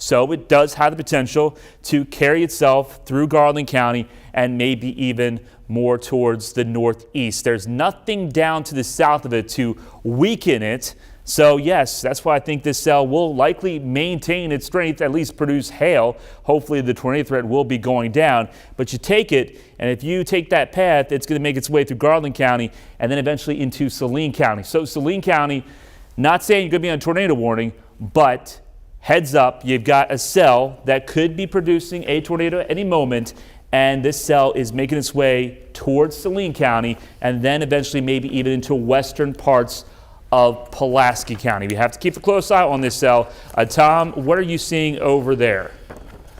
So it does have the potential to carry itself through Garland County and maybe even more towards the northeast. There's nothing down to the south of it to weaken it. So yes, that's why I think this cell will likely maintain its strength, at least produce hail. Hopefully the tornado threat will be going down, but you take it, and if you take that path, it's going to make its way through Garland County and then eventually into Saline County. So Saline County, not saying you're going to be on a tornado warning, but heads up, you've got a cell that could be producing a tornado at any moment, and this cell is making its way towards Saline County and then eventually maybe even into western parts of Pulaski County. We have to keep a close eye on this cell. Tom, what are you seeing over there?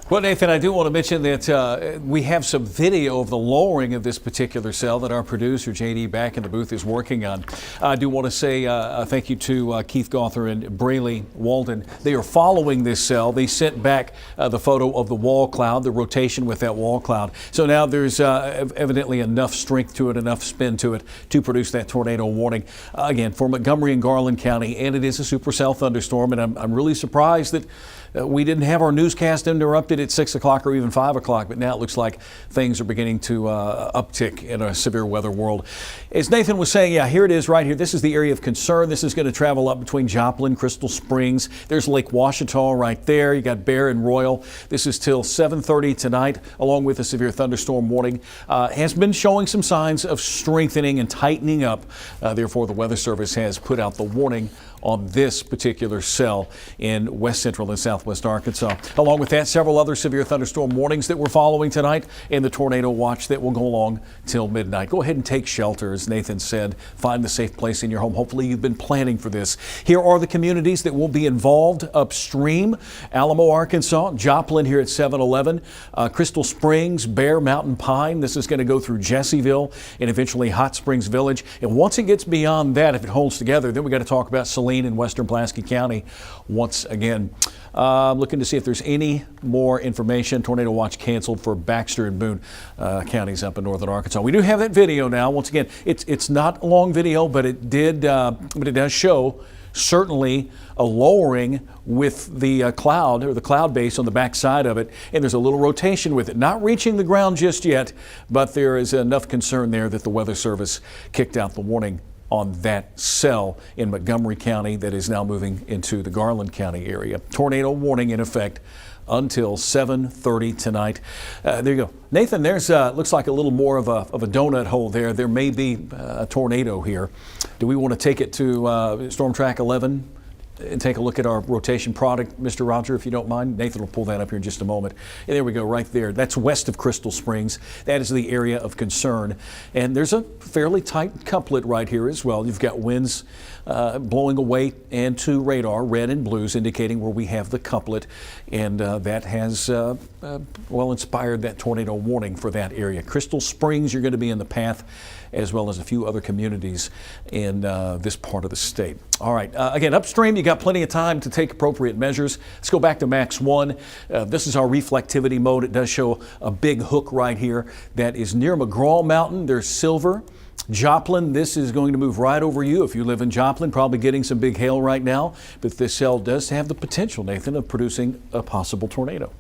Well, Nathan, I do want to mention that we have some video of the lowering of this particular cell that our producer, JD, back in the booth is working on. I do want to say thank you to Keith Gawther and Braley Walden. They are following this cell. They sent back the photo of the wall cloud, the rotation with that wall cloud. So now there's evidently enough strength to it, enough spin to it to produce that tornado warning. Again, for Montgomery and Garland County, and it is a supercell thunderstorm, and I'm really surprised that we didn't have our newscast interrupted at 6 o'clock or even 5 o'clock, but now it looks like things are beginning to uptick in a severe weather world. As Nathan was saying, yeah, here it is right here. This is the area of concern. This is going to travel up between Joplin, Crystal Springs. There's Lake Ouachita right there. You got Bear and Royal. This is till 7:30 tonight, along with a severe thunderstorm warning. Has been showing some signs of strengthening and tightening up. Therefore, the Weather Service has put out the warning on this particular cell in west central and southwest Arkansas. Along with that, several other severe thunderstorm warnings that we're following tonight and the tornado watch that will go along till midnight. Go ahead and take shelter, as Nathan said. Find the safe place in your home. Hopefully you've been planning for this. Here are the communities that will be involved upstream. Alamo, Arkansas, Joplin here at 7-Eleven, Crystal Springs, Bear, Mountain Pine. This is going to go through Jesseville and eventually Hot Springs Village. And once it gets beyond that, if it holds together, then we got to talk about Saline in western Pulaski County once again. Looking to see if there's any more information. Tornado watch canceled for Baxter and Boone counties up in northern Arkansas. We do have that video now. Once again, it's not a long video, but it does show certainly a lowering with the cloud or the cloud base on the back side of it, and there's a little rotation with it. Not reaching the ground just yet, but there is enough concern there that the Weather Service kicked out the warning on that cell in Montgomery County that is now moving into the Garland County area. Tornado warning in effect until 7:30 tonight. There you go. Nathan, there's looks like a little more of a donut hole there. There may be a tornado here. Do we want to take it to Storm Track 11 and take a look at our rotation product, Mr. Roger, if you don't mind? Nathan will pull that up here in just a moment. And there we go, right there. That's west of Crystal Springs. That is the area of concern. And there's a fairly tight couplet right here as well. You've got winds blowing away and to radar, red and blues, indicating where we have the couplet. And that has, well, inspired that tornado warning for that area. Crystal Springs, you're going to be in the path, as well as a few other communities in this part of the state. All right, again, upstream, you got plenty of time to take appropriate measures. Let's go back to Max 1. This is our reflectivity mode. It does show a big hook right here that is near McGraw Mountain. There's silver. Joplin, this is going to move right over you. If you live in Joplin, probably getting some big hail right now. But this cell does have the potential, Nathan, of producing a possible tornado.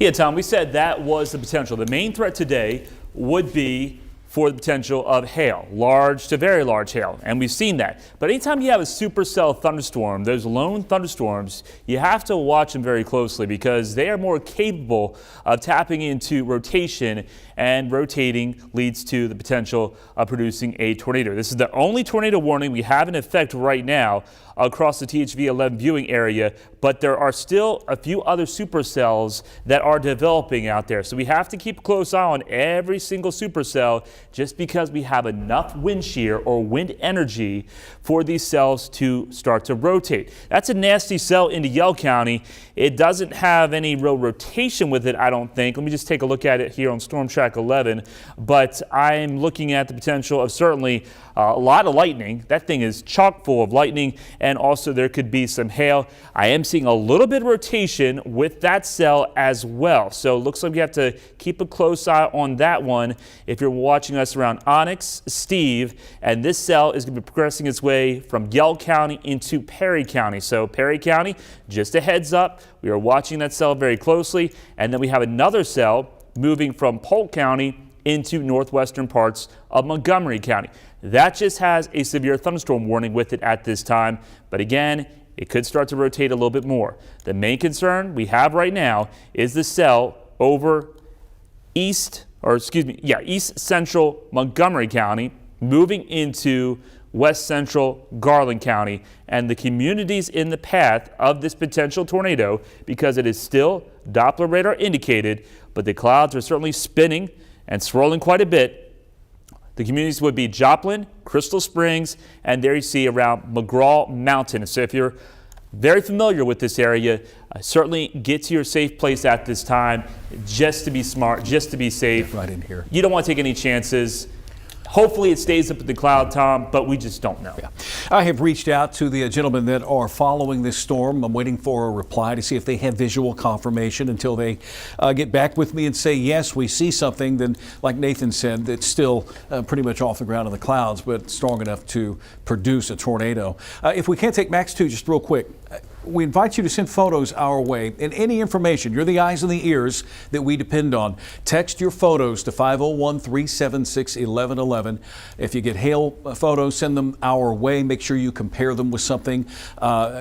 Yeah, Tom, we said that was the potential. The main threat today would be for the potential of hail, large to very large hail, and we've seen that. But anytime you have a supercell thunderstorm, those lone thunderstorms, you have to watch them very closely because they are more capable of tapping into rotation, and rotating leads to the potential of producing a tornado. This is the only tornado warning we have in effect right now across the THV11 viewing area, but there are still a few other supercells that are developing out there. So we have to keep a close eye on every single supercell just because we have enough wind shear or wind energy for these cells to start to rotate. That's a nasty cell into Yell County. It doesn't have any real rotation with it, I don't think. Let me just take a look at it here on Storm Track 11, but I'm looking at the potential of certainly a lot of lightning. That thing is chock full of lightning, and also there could be some hail. I am seeing a little bit of rotation with that cell as well. So it looks like we have to keep a close eye on that one if you're watching watching us around Onyx, Steve, and this cell is going to be progressing its way from Yell County into Perry County. So Perry County, just a heads up, we are watching that cell very closely. And then we have another cell moving from Polk County into northwestern parts of Montgomery County. That just has a severe thunderstorm warning with it at this time. But again, it could start to rotate a little bit more. The main concern we have right now is the cell over east central Montgomery County, moving into west central Garland County, and the communities in the path of this potential tornado, because it is still Doppler radar indicated, but the clouds are certainly spinning and swirling quite a bit. The communities would be Joplin, Crystal Springs, and there you see around McGraw Mountain. So if you're very familiar with this area, certainly get to your safe place at this time, just to be smart, just to be safe. Right in here. You don't want to take any chances. Hopefully it stays up in the cloud, Tom, but we just don't know. Yeah. I have reached out to the gentlemen that are following this storm. I'm waiting for a reply to see if they have visual confirmation until they get back with me and say, yes, we see something. Then, like Nathan said, it's still pretty much off the ground in the clouds, but strong enough to produce a tornado. If we can't take Max 2, just real quick, we invite you to send photos our way and any information. You're the eyes and the ears that we depend on. Text your photos to 501-376-1111. If you get hail photos, send them our way. Make sure you compare them with something,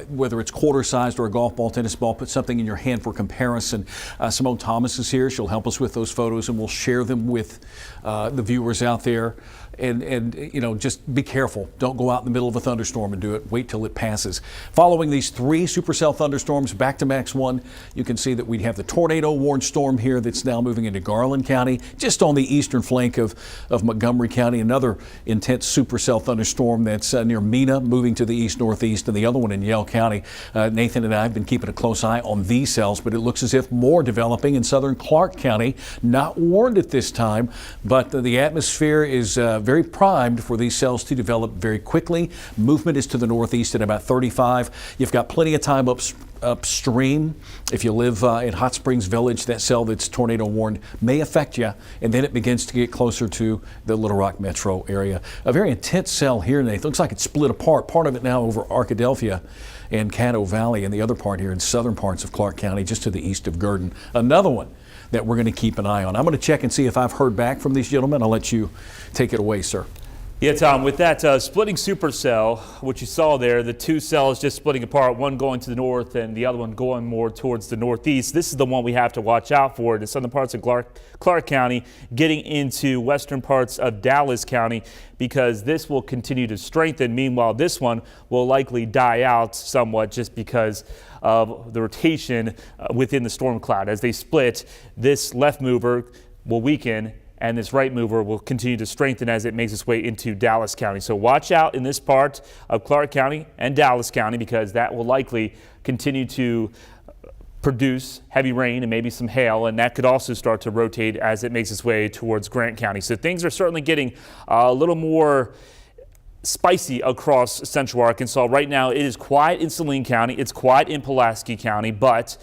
whether it's quarter-sized or a golf ball, tennis ball. Put something in your hand for comparison. Simone Thomas is here. She'll help us with those photos, and we'll share them with the viewers out there. And you know, just be careful. Don't go out in the middle of a thunderstorm and do it. Wait till it passes. Following these 3 supercell thunderstorms back to Max 1, you can see that we have the tornado warned storm here that's now moving into Garland County, just on the eastern flank of Montgomery County. Another intense supercell thunderstorm that's near Mena, moving to the east-northeast, and the other one in Yell County. Nathan and I have been keeping a close eye on these cells, but it looks as if more developing in southern Clark County. Not warned at this time, but the atmosphere is very primed for these cells to develop very quickly. Movement is to the northeast at about 35. You've got plenty of time upstream. If you live in Hot Springs Village, that cell that's tornado warned may affect you, and then it begins to get closer to the Little Rock metro area. A very intense cell here, Nathan. Looks like it's split apart. Part of it now over Arkadelphia and Caddo Valley, and the other part here in southern parts of Clark County, just to the east of Gurdon. Another one that we're going to keep an eye on. I'm going to check and see if I've heard back from these gentlemen. I'll let you take it away, sir. Yeah, Tom, with that splitting supercell, what you saw there, the 2 cells just splitting apart, one going to the north and the other one going more towards the northeast. This is the one we have to watch out for. The southern parts of Clark County, getting into western parts of Dallas County, because this will continue to strengthen. Meanwhile, this one will likely die out somewhat just because of the rotation within the storm cloud. As they split, this left mover will weaken, and this right mover will continue to strengthen as it makes its way into Dallas County. So watch out in this part of Clark County and Dallas County, because that will likely continue to produce heavy rain and maybe some hail, and that could also start to rotate as it makes its way towards Grant County. So things are certainly getting a little more spicy across central Arkansas. Right now it is quiet in Saline County, it's quiet in Pulaski County, but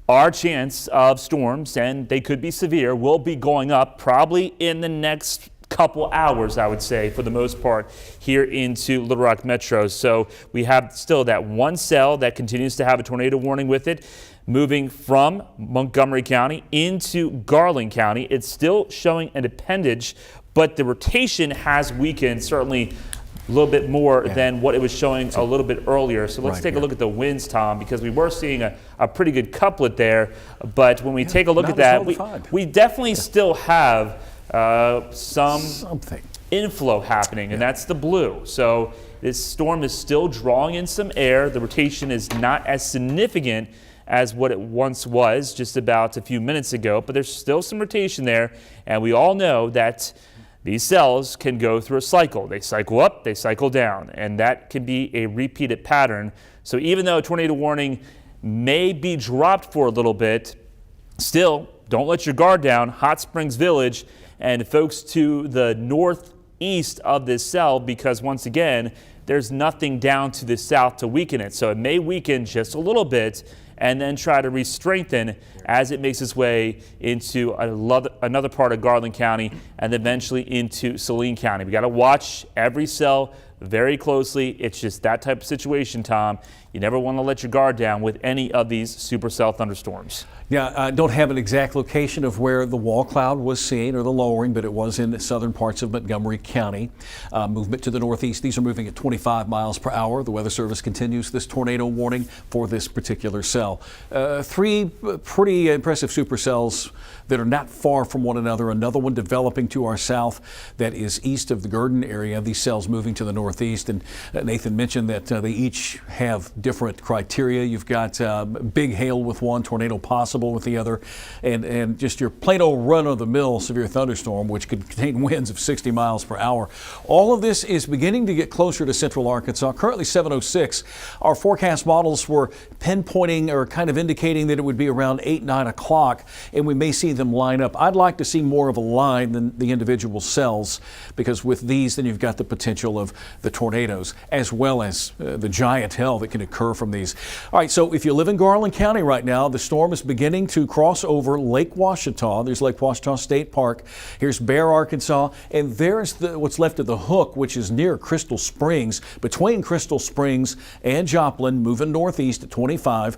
our chance of storms, and they could be severe, will be going up probably in the next couple hours, I would say, for the most part, here into Little Rock Metro. So we have still that 1 cell that continues to have a tornado warning with it, moving from Montgomery County into Garland County. It's still showing an appendage, but the rotation has weakened, certainly a little bit more than what it was showing a little bit earlier. So let's take a look at the winds, Tom, because we were seeing a pretty good couplet there. But when we take a look at that, we definitely still have something inflow happening, and that's the blue. So this storm is still drawing in some air. The rotation is not as significant as what it once was just about a few minutes ago, but there's still some rotation there, and we all know that these cells can go through a cycle. They cycle up, they cycle down, and that can be a repeated pattern. So even though a tornado warning may be dropped for a little bit, still don't let your guard down. Hot Springs Village and folks to the northeast of this cell, because once again, there's nothing down to the south to weaken it. So it may weaken just a little bit, and then try to re-strengthen as it makes its way into another part of Garland County and eventually into Saline County. We got to watch every cell very closely. It's just that type of situation, Tom. You never want to let your guard down with any of these supercell thunderstorms. Yeah, I don't have an exact location of where the wall cloud was seen or the lowering, but it was in the southern parts of Montgomery County. Movement to the northeast. These are moving at 25 miles per hour. The Weather Service continues this tornado warning for this particular cell. Three pretty impressive supercells that are not far from one another. Another one developing to our south that is east of the Gurdon area. These cells moving to the northeast. And Nathan mentioned that they each have different criteria. You've got big hail with one, tornado possible with the other, and just your plain old run-of-the-mill severe thunderstorm, which could contain winds of 60 miles per hour. All of this is beginning to get closer to central Arkansas. Currently 7:06. Our forecast models were pinpointing or kind of indicating that it would be around 8, 9 o'clock, and we may see them line up. I'd like to see more of a line than the individual cells, because with these, then you've got the potential of the tornadoes as well as the giant hail that can occur from these. All right, so if you live in Garland County right now, the storm is beginning to cross over Lake Ouachita. There's Lake Ouachita State Park. Here's Bear, Arkansas, and there's what's left of the Hook, which is near Crystal Springs. Between Crystal Springs and Joplin, moving northeast at 25.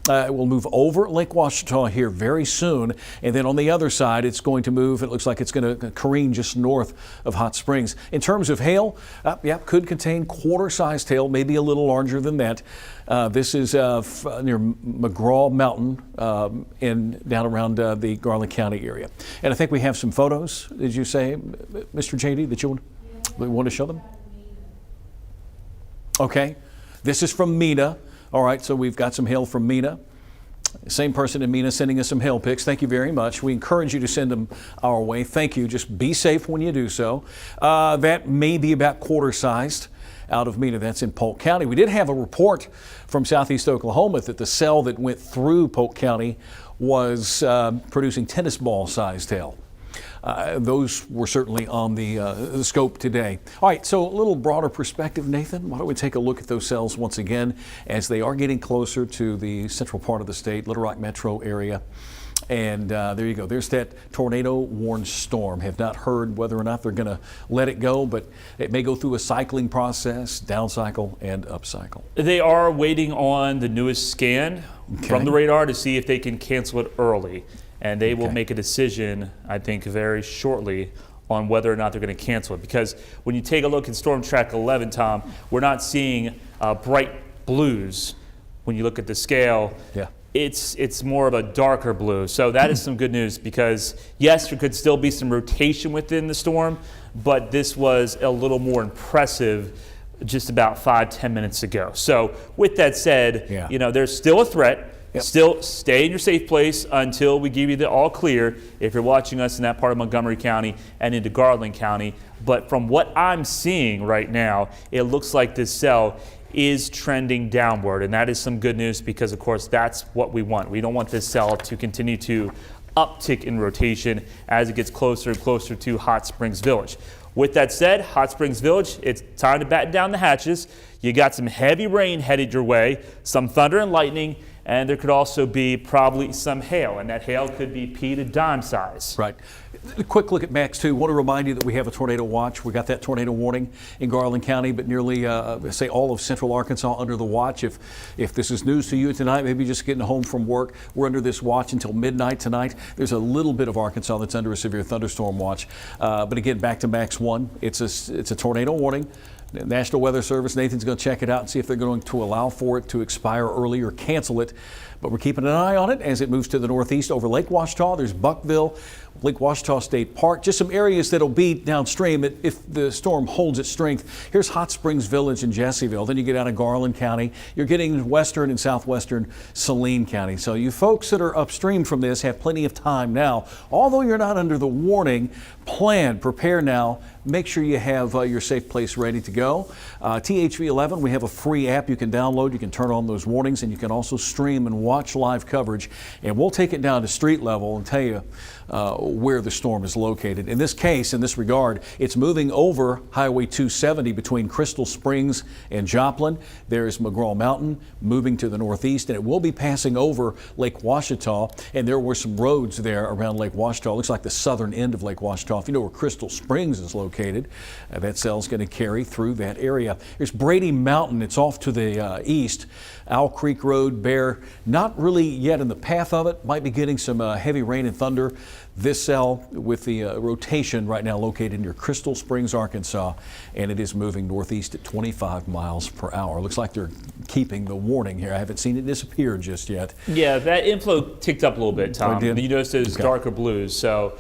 It will move over Lake Ouachita here very soon, and then on the other side it's going to move. It looks like it's going to careen just north of Hot Springs. In terms of hail, could contain quarter-sized hail, maybe a little larger than that. This is near McGraw Mountain and down around the Garland County area. And I think we have some photos, did you say, Mr. JD, that you want to show them? Okay, this is from Mena. All right, so we've got some hail from Mena. Same person in Mena sending us some hail pics. Thank you very much. We encourage you to send them our way. Thank you. Just be safe when you do so. That may be about quarter-sized out of Mena. That's in Polk County. We did have a report from southeast Oklahoma that the cell that went through Polk County was producing tennis ball-sized hail. Those were certainly on the scope today. All right, so a little broader perspective, Nathan. Why don't we take a look at those cells once again as they are getting closer to the central part of the state, Little Rock metro area. And there you go. There's that tornado-warned storm. Have not heard whether or not they're going to let it go, but it may go through a cycling process, down cycle and up cycle. They are waiting on the newest scan from the radar to see if they can cancel it early. And they will make a decision, I think, very shortly on whether or not they're going to cancel it. Because when you take a look at Storm Track 11, Tom, we're not seeing bright blues when you look at the scale. Yeah. It's more of a darker blue. So that is some good news, because yes, there could still be some rotation within the storm, but this was a little more impressive just about 5-10 minutes ago. So with that said, you know, there's still a threat. Still stay in your safe place until we give you the all clear if you're watching us in that part of Montgomery County and into Garland County. But from what I'm seeing right now, it looks like this cell is trending downward, and that is some good news, because of course that's what we want. We don't want this cell to continue to uptick in rotation as it gets closer and closer to Hot Springs Village. With that said, Hot Springs Village, it's time to batten down the hatches. You got some heavy rain headed your way, some thunder and lightning, and there could also be probably some hail, and that hail could be pea to dime size. Right. A quick look at Max 2. I want to remind you that we have a tornado watch. We got that tornado warning in Garland County, but nearly, say, all of central Arkansas under the watch. If this is news to you tonight, maybe just getting home from work, we're under this watch until midnight tonight. There's a little bit of Arkansas that's under a severe thunderstorm watch. But again, back to Max 1. It's a tornado warning. National Weather Service, Nathan's going to check it out and see if they're going to allow for it to expire early or cancel it. But we're keeping an eye on it as it moves to the northeast over Lake Ouachita. There's Buckville, Lake Ouachita State Park, just some areas that'll be downstream if the storm holds its strength. Here's Hot Springs Village and Jesseville. Then you get out of Garland County. You're getting western and southwestern Saline County. So you folks that are upstream from this have plenty of time now. Although you're not under the warning, plan, prepare now. Make sure you have your safe place ready to go. THV11, we have a free app you can download. You can turn on those warnings, and you can also stream and watch live coverage. And we'll take it down to street level and tell you where the storm is located. In this case, in this regard, it's moving over Highway 270 between Crystal Springs and Joplin. There's McGraw Mountain moving to the northeast, and it will be passing over Lake Washita. And there were some roads there around Lake Washita. It looks like the southern end of Lake Washita. If you know where Crystal Springs is located, that cell is going to carry through that area. There's Brady Mountain. It's off to the east. Owl Creek Road, Bear, not really yet in the path of it. Might be getting some heavy rain and thunder. This cell with the rotation right now located near Crystal Springs, Arkansas, and it is moving northeast at 25 miles per hour. Looks like they're keeping the warning here. I haven't seen it disappear just yet. Yeah, that inflow ticked up a little bit, Tom. You notice those darker blues. So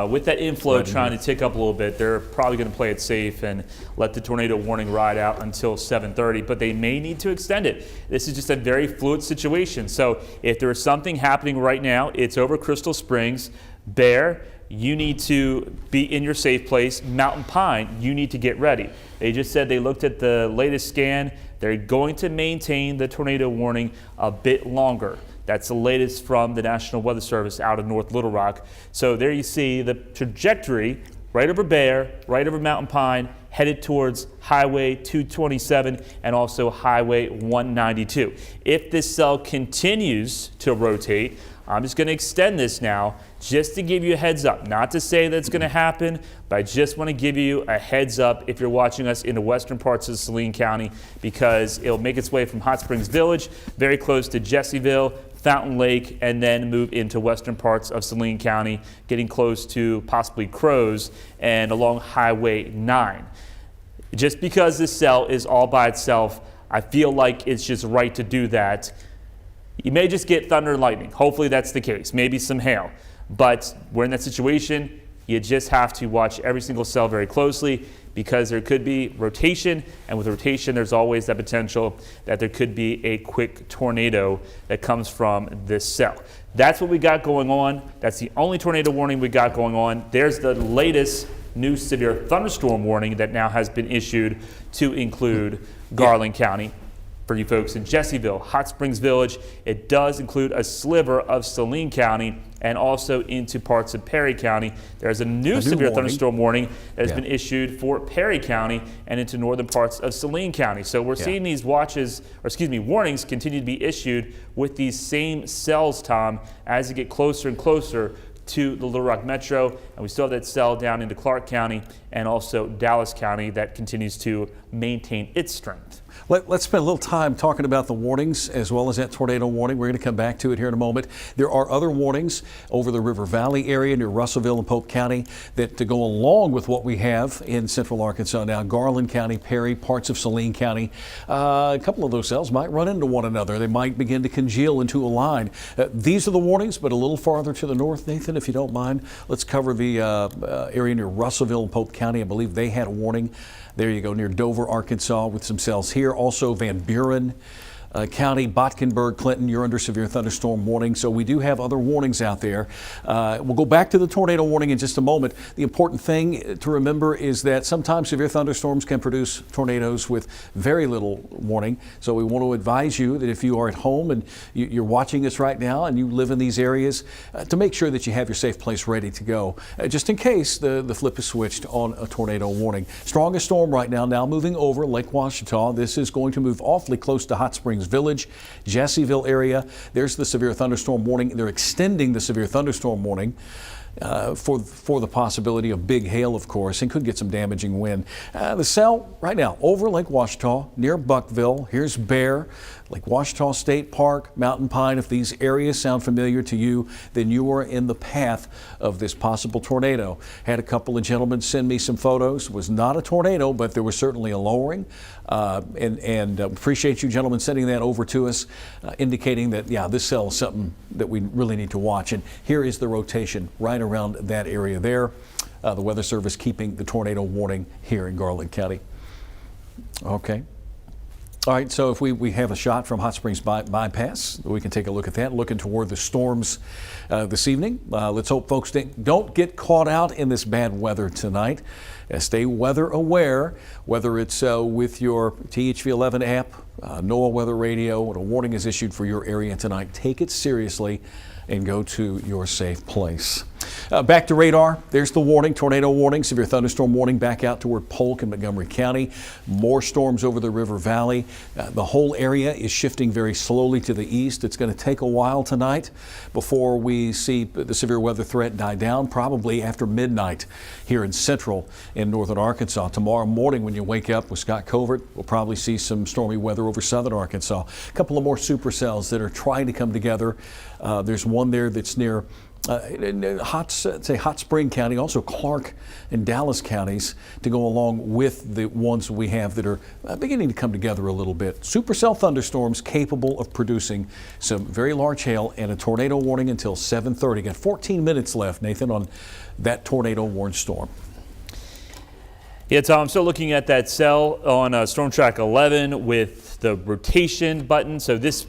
with that inflow trying to tick up a little bit, they're probably going to play it safe and let the tornado warning ride out until 7:30, but they may need to extend it. This is just a very fluid situation. So if there is something happening right now, it's over Crystal Springs. Bear, you need to be in your safe place. Mountain Pine, you need to get ready. They just said they looked at the latest scan. They're going to maintain the tornado warning a bit longer. That's the latest from the National Weather Service out of North Little Rock. So there you see the trajectory right over Bear, right over Mountain Pine, headed towards Highway 227 and also Highway 192. If this cell continues to rotate, I'm just going to extend this now just to give you a heads up. Not to say that it's going to happen, but I just want to give you a heads up if you're watching us in the western parts of Saline County, because it'll make its way from Hot Springs Village, very close to Jesseville, Fountain Lake, and then move into western parts of Saline County, getting close to possibly Crows and along Highway 9. Just because this cell is all by itself, I feel like it's just right to do that. You may just get thunder and lightning. Hopefully that's the case. Maybe some hail. But we're in that situation. You just have to watch every single cell very closely, because there could be rotation, and with rotation there's always that potential that there could be a quick tornado that comes from this cell. That's what we got going on. That's the only tornado warning we got going on. There's the latest new severe thunderstorm warning that now has been issued to include Garland County. For you folks in Jesseville, Hot Springs Village, it does include a sliver of Saline County and also into parts of Perry County. There's a new severe thunderstorm warning that has been issued for Perry County and into northern parts of Saline County. So we're seeing these warnings continue to be issued with these same cells, Tom, as you get closer and closer to the Little Rock Metro, and we still have that cell down into Clark County and also Dallas County that continues to maintain its strength. Let's spend a little time talking about the warnings as well as that tornado warning. We're going to come back to it here in a moment. There are other warnings over the River Valley area near Russellville and Polk County that to go along with what we have in central Arkansas now. Garland County, Perry, parts of Saline County. A couple of those cells might run into one another. They might begin to congeal into a line. These are the warnings, but a little farther to the north, Nathan, if you don't mind. Let's cover the area near Russellville and Polk County. I believe they had a warning. There you go, near Dover, Arkansas, with some cells here. Also Van Buren County, Botkenberg, Clinton, you're under severe thunderstorm warning. So we do have other warnings out there. We'll go back to the tornado warning in just a moment. The important thing to remember is that sometimes severe thunderstorms can produce tornadoes with very little warning. So we want to advise you that if you are at home and you're watching us right now and you live in these areas, to make sure that you have your safe place ready to go, just in case the flip is switched on a tornado warning. Strongest storm right now moving over Lake Washita. This is going to move awfully close to Hot Springs Village, Jesseville area. There's the severe thunderstorm warning. They're extending the severe thunderstorm warning for the possibility of big hail, of course, and could get some damaging wind. The cell right now over Lake Washita near Buckville. Here's Bear, Lake Washita State Park, Mountain Pine. If these areas sound familiar to you, then you are in the path of this possible tornado. Had a couple of gentlemen send me some photos. It was not a tornado, but there was certainly a lowering. And appreciate you gentlemen sending that over to us, indicating that, yeah, this cell is something that we really need to watch. And here is the rotation right around that area there. The Weather Service keeping the tornado warning here in Garland County. Okay. All right, so if we have a shot from Hot Springs Bypass, we can take a look at that, looking toward the storms this evening. Let's hope folks don't get caught out in this bad weather tonight. Stay weather aware, whether it's with your THV11 app, NOAA weather radio, when a warning is issued for your area tonight. Take it seriously and go to your safe place. Back to radar. There's the warning, tornado warning, severe thunderstorm warning back out toward Polk and Montgomery County. More storms over the River Valley. The whole area is shifting very slowly to the east. It's going to take a while tonight before we see the severe weather threat die down, probably after midnight here in central and northern Arkansas. Tomorrow morning when you wake up with Scott Covert, we'll probably see some stormy weather over southern Arkansas. A couple of more supercells that are trying to come together. There's one there that's near Hot Spring County, also Clark and Dallas counties, to go along with the ones we have that are beginning to come together a little bit. Supercell thunderstorms capable of producing some very large hail, and a tornado warning until 7:30. Got 14 minutes left, Nathan, on that tornado warned storm. Yeah, Tom, I'm still looking at that cell on Storm Track 11 with the rotation button. So this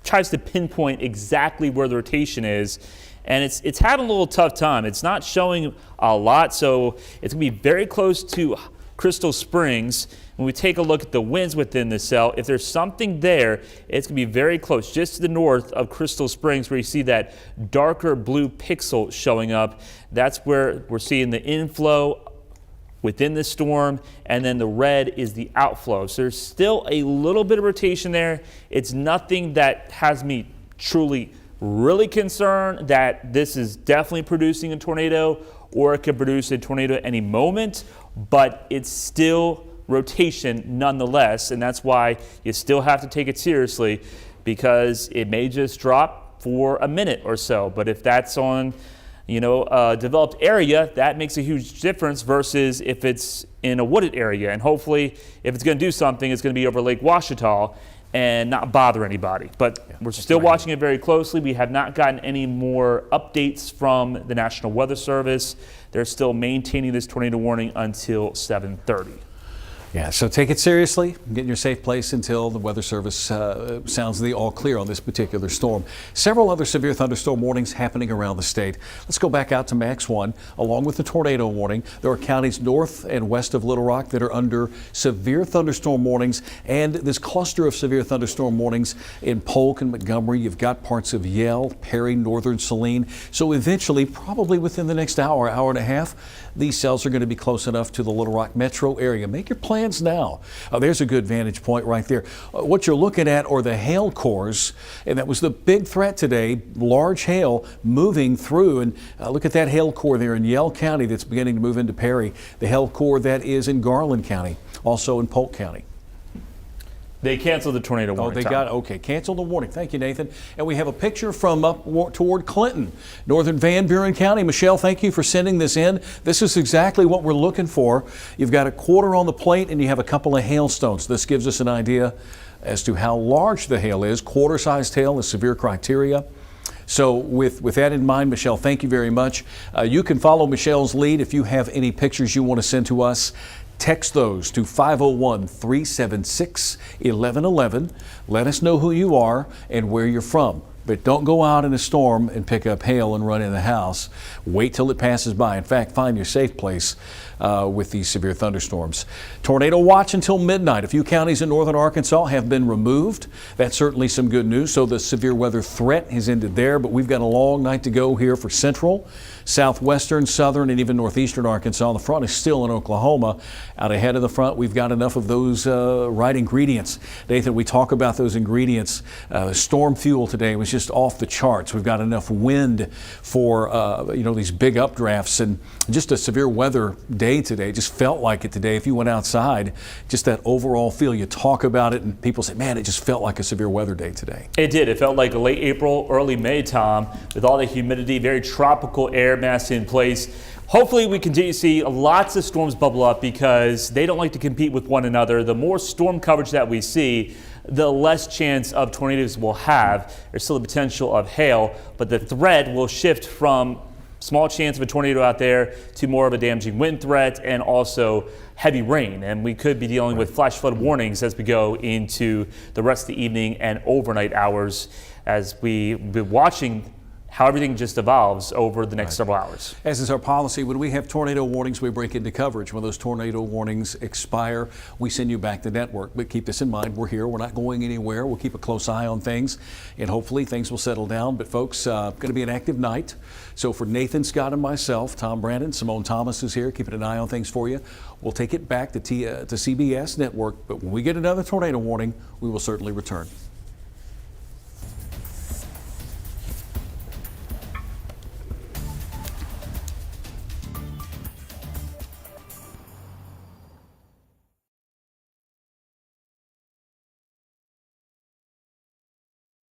tries to pinpoint exactly where the rotation is, and it's had a little tough time. It's not showing a lot, so it's going to be very close to Crystal Springs. When we take a look at the winds within the cell, if there's something there, it's going to be very close, just to the north of Crystal Springs, where you see that darker blue pixel showing up. That's where we're seeing the inflow within the storm, and then the red is the outflow. So there's still a little bit of rotation there. It's nothing that has me truly really concerned that this is definitely producing a tornado, or it could produce a tornado at any moment, but it's still rotation nonetheless, and that's why you still have to take it seriously, because it may just drop for a minute or so. But if that's on a developed area, that makes a huge difference versus if it's in a wooded area. And hopefully, if it's going to do something, it's going to be over Lake Ouachita and not bother anybody. But we're still watching it very closely. We have not gotten any more updates from the National Weather Service. They're still maintaining this tornado warning until 7:30. Yeah, so take it seriously. Get in your safe place until the Weather Service sounds the all clear on this particular storm. Several other severe thunderstorm warnings happening around the state. Let's go back out to Max 1. Along with the tornado warning, there are counties north and west of Little Rock that are under severe thunderstorm warnings, and this cluster of severe thunderstorm warnings in Polk and Montgomery. You've got parts of Yell, Perry, northern Saline. So eventually, probably within the next hour and a half, these cells are going to be close enough to the Little Rock metro area. Make your plans now. There's a good vantage point right there. What you're looking at are the hail cores, and that was the big threat today, large hail moving through. And look at that hail core there in Yell County that's beginning to move into Perry. The hail core that is in Garland County, also in Polk County. They canceled the tornado warning. Oh, they got, okay, canceled the warning. Thank you, Nathan. And we have a picture from up toward Clinton, northern Van Buren County. Michelle, thank you for sending this in. This is exactly what we're looking for. You've got a quarter on the plate and you have a couple of hailstones. This gives us an idea as to how large the hail is. Quarter-sized hail is severe criteria. So with that in mind, Michelle, thank you very much. You can follow Michelle's lead if you have any pictures you want to send to us. Text those to 501-376-1111. Let us know who you are and where you're from. But don't go out in a storm and pick up hail and run in the house. Wait till it passes by. In fact, find your safe place with these severe thunderstorms. Tornado watch until midnight. A few counties in northern Arkansas have been removed. That's certainly some good news. So the severe weather threat has ended there, but we've got a long night to go here for central, southwestern, southern, and even northeastern Arkansas. The front is still in Oklahoma. Out ahead of the front, we've got enough of those right ingredients. Nathan, we talk about those ingredients. Storm fuel today was just off the charts. We've got enough wind for these big updrafts, and just a severe weather day today. Just felt like it today. If you went outside, just that overall feel. You talk about it, and people say, "Man, it just felt like a severe weather day today." It did. It felt like a late April, early May, Tom, with all the humidity, very tropical air mass in place. Hopefully we continue to see lots of storms bubble up because they don't like to compete with one another. The more storm coverage that we see, the less chance of tornadoes we'll have. There's still the potential of hail, but the threat will shift from small chance of a tornado out there to more of a damaging wind threat and also heavy rain. And we could be dealing with flash flood warnings as we go into the rest of the evening and overnight hours, as we've been watching how everything just evolves over the next several hours. As is our policy, when we have tornado warnings, we break into coverage. When those tornado warnings expire, we send you back to network. But keep this in mind, we're here, we're not going anywhere. We'll keep a close eye on things, and hopefully things will settle down. But folks, going to be an active night. So for Nathan, Scott, and myself, Tom Brannon, Simone Thomas is here, keeping an eye on things for you. We'll take it back to CBS Network, but when we get another tornado warning, we will certainly return.